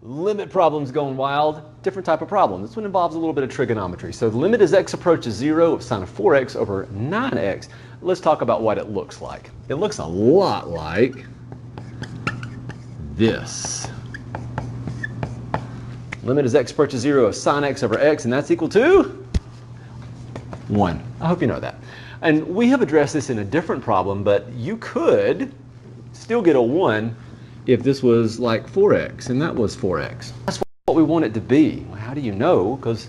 limit problem's going wild. Different type of problem. This one involves a little bit of trigonometry. So the limit as x approaches 0 of sine of 4x over 9x. Let's talk about what it looks like. It looks a lot like this. Limit as x approaches 0 of sine x over x, and that's equal to 1. I hope you know that. And we have addressed this in a different problem, but you could still get a 1 if this was like 4x, and that was 4x. That's what we want it to be. Well, how do you know? Because,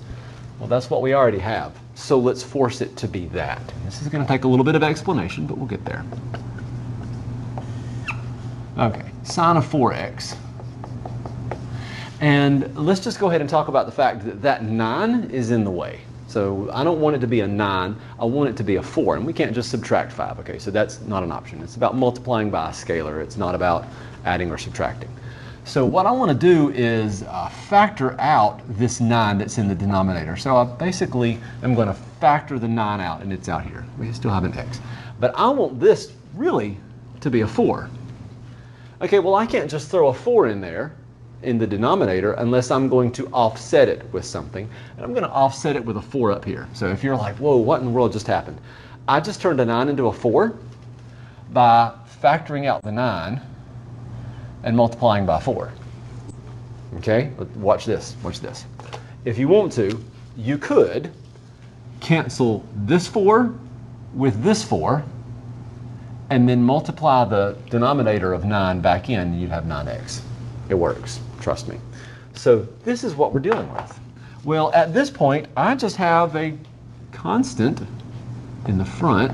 well, that's what we already have. So let's force it to be that. This is going to take a little bit of explanation, but we'll get there. Okay, sine of 4x. And let's just go ahead and talk about the fact that that 9 is in the way. So I don't want it to be a 9, I want it to be a 4, and we can't just subtract 5, okay? So that's not an option. It's about multiplying by a scalar. It's not about adding or subtracting. So what I want to do is factor out this 9 that's in the denominator. So I basically am going to factor the 9 out, and it's out here. We still have an x. But I want this really to be a 4. Okay, well I can't just throw a 4 in there in the denominator unless I'm going to offset it with something. And I'm going to offset it with a 4 up here. So if you're like, whoa, what in the world just happened? I just turned a 9 into a 4 by factoring out the 9 and multiplying by 4. Okay, watch this, watch this. If you want to, you could cancel this 4 with this 4 and then multiply the denominator of 9 back in, and you'd have 9x. It works, trust me. So this is what we're dealing with. Well, at this point, I just have a constant in the front,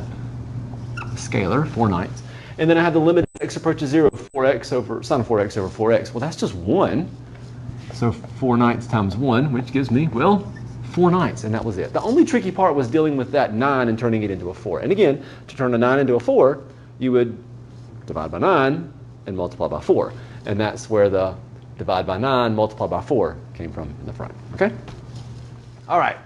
a scalar, 4/9, and then I have the limit of x approaches 0, 4x over sine of 4x over 4x. Well, that's just 1. So 4/9 times 1, which gives me, well, 4/9, and that was it. The only tricky part was dealing with that 9 and turning it into a 4. And again, to turn a 9 into a 4, you would divide by 9 and multiply by 4. And that's where the divide by 9, multiply by 4 came from in the front. Okay? All right.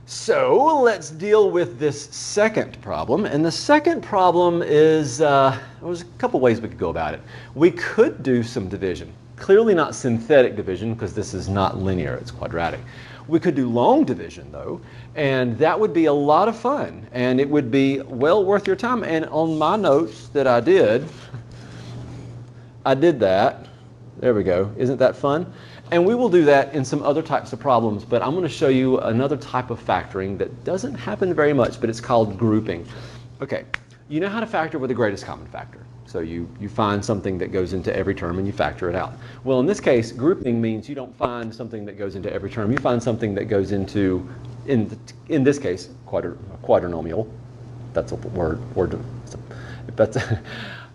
So let's deal with this second problem. And the second problem is, there was a couple ways we could go about it. We could do some division. Clearly not synthetic division, because this is not linear, it's quadratic. We could do long division, though, and that would be a lot of fun. And it would be well worth your time. And on my notes that I did that. There we go. Isn't that fun? And we will do that in some other types of problems, but I'm going to show you another type of factoring that doesn't happen very much, but it's called grouping. Okay, you know how to factor with the greatest common factor. So you find something that goes into every term and you factor it out. Well, in this case, grouping means you don't find something that goes into every term. You find something that goes into, in this case, quadrinomial. That's a word. If that's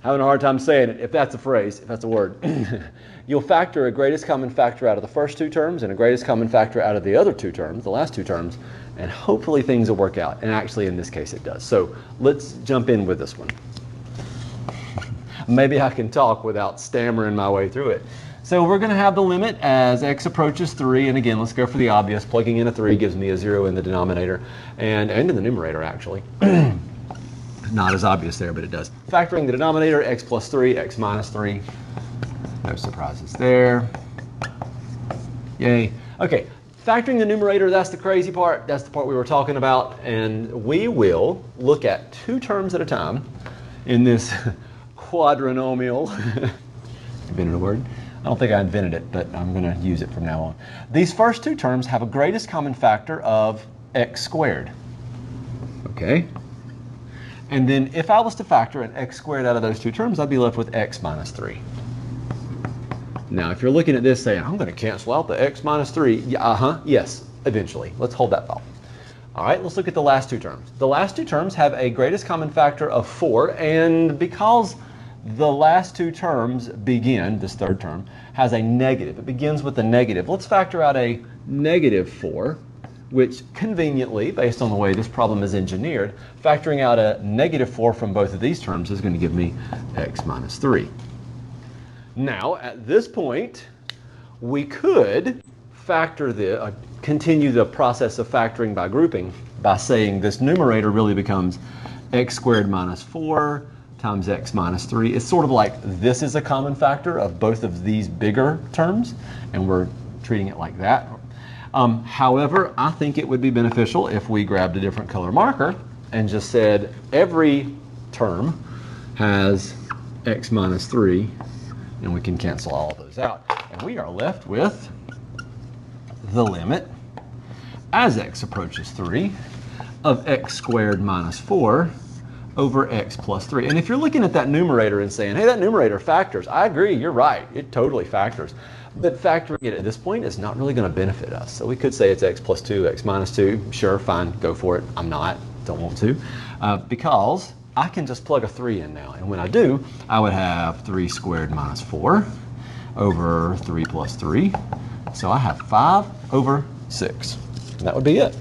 having a hard time saying it, if that's a phrase, if that's a word. You'll factor a greatest common factor out of the first 2 terms and a greatest common factor out of the other 2 terms, the last 2 terms, and hopefully things will work out. And actually in this case it does. So let's jump in with this one. Maybe I can talk without stammering my way through it. So we're going to have the limit as x approaches 3, and again, let's go for the obvious. Plugging in a 3 gives me a 0 in the denominator and in the numerator actually. Not as obvious there, but it does. Factoring the denominator, x plus 3, x minus 3. No surprises there. Yay. Okay, factoring the numerator, that's the crazy part. That's the part we were talking about. And we will look at 2 terms at a time in this quadrinomial. Invented a word? I don't think I invented it, but I'm going to use it from now on. These first 2 terms have a greatest common factor of x squared. Okay? And then if I was to factor an x squared out of those 2 terms, I'd be left with x minus 3. Now, if you're looking at this saying, I'm going to cancel out the x minus 3, yes, eventually. Let's hold that thought. All right, let's look at the last 2 terms. The last 2 terms have a greatest common factor of 4, and because the last 2 terms begin, this third term, has a negative. It begins with a negative. Let's factor out a negative 4. Which conveniently, based on the way this problem is engineered, factoring out a negative 4 from both of these terms is going to give me x minus 3. Now, at this point, we could continue the process of factoring by grouping by saying this numerator really becomes x squared minus 4 times x minus 3. It's sort of like this is a common factor of both of these bigger terms, and we're treating it like that. However, I think it would be beneficial if we grabbed a different color marker and just said every term has x minus 3, and we can cancel all of those out. And we are left with the limit as x approaches 3 of x squared minus 4 over x plus 3. And if you're looking at that numerator and saying, hey, that numerator factors, I agree, you're right, it totally factors. But factoring it at this point is not really going to benefit us. So we could say it's x plus 2, x minus 2. Sure, fine, go for it. I'm not, don't want to. Because I can just plug a 3 in now. And when I do, I would have 3 squared minus 4 over 3 plus 3. So I have 5 over 6. And that would be it.